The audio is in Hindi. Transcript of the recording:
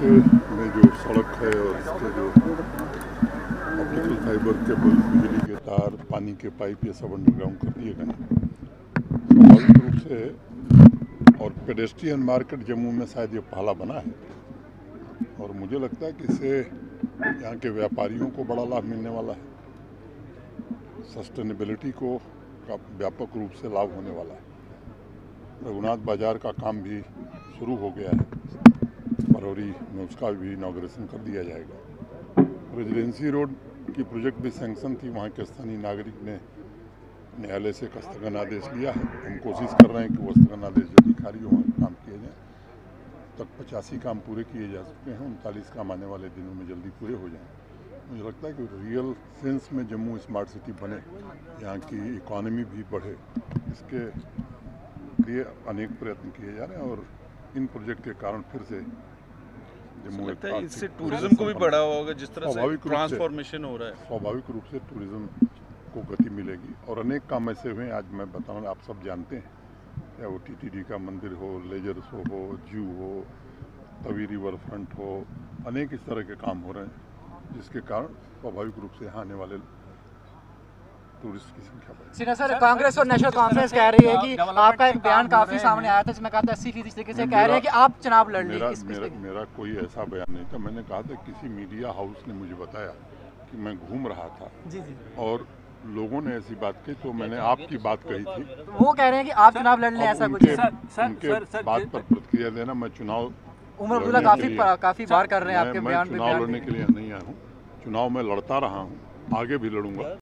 से में जो सड़क है और इसके जो ऑप्टिकल फाइबर केबल, बिजली के तार, पानी के पाइप, ये सब अंडरग्राउंड कर दिए गए हैं स्वाभाविक रूप से। और पेडेस्ट्रियन मार्केट जम्मू में शायद ये पहला बना है और मुझे लगता है कि इससे यहाँ के व्यापारियों को बड़ा लाभ मिलने वाला है, सस्टेनेबिलिटी को का व्यापक रूप से लाभ होने वाला है। रघुनाथ बाजार का काम भी शुरू हो गया है, फरवरी में उसका भी इनॉग्रेशन कर दिया जाएगा। रेजिडेंसी रोड की प्रोजेक्ट भी सैंक्शन थी, वहाँ के स्थानीय नागरिक ने न्यायालय से स्थगन आदेश लिया है। हम कोशिश कर रहे हैं कि वो स्थगन आदेश जल्दी खारिज हो, काम किए जाए। तक 85 काम पूरे किए जा सकते हैं, 39 काम आने वाले दिनों में जल्दी पूरे हो जाएँ। मुझे लगता है कि रियल सेंस में जम्मू स्मार्ट सिटी बने, यहाँ की इकॉनमी भी बढ़े, इसके लिए अनेक प्रयत्न किए जा रहे हैं। और इन प्रोजेक्ट के कारण फिर से जम्मू इससे टूरिज्म को भी बढ़ावा होगा, जिस तरह से ट्रांसफॉर्मेशन हो रहा है। स्वाभाविक रूप से टूरिज्म को गति मिलेगी और अनेक काम ऐसे हुए आज मैं बताऊँ, आप सब जानते हैं, चाहे वो TTD का मंदिर हो, लेजर शो हो, जू हो, तवी रिवर फ्रंट हो, अनेक इस तरह के काम हो रहे हैं, जिसके कारण स्वाभाविक रूप से यहाँ आने वाले टूरिस्ट की संख्या बढ़ेगी। सीना सर, कांग्रेस और नेशनल कॉन्फ्रेंस कह रही है कि आपका एक बयान काफी सामने आया था जिसमें कहा था 80% तरीके से कह रहे हैं कि आप चुनाव लड़ लेंगे। मेरा कोई ऐसा बयान नहीं था। मैंने कहा था किसी मीडिया हाउस ने मुझे बताया कि मैं घूम रहा था जी और लोगों ने ऐसी बात कही तो मैंने आपकी बात कही थी। वो कह रहे हैं कि आप चुनाव लड़ लें, ऐसा कुछ उनके बात पर प्रतिक्रिया देना, मैं चुनाव उमर अब्दुल्ला काफी बार कर रहे हैं आपके बयान पे। चुनाव लड़ने के लिए नहीं आया हूँ, चुनाव में लड़ता रहा हूँ, आगे भी लड़ूंगा।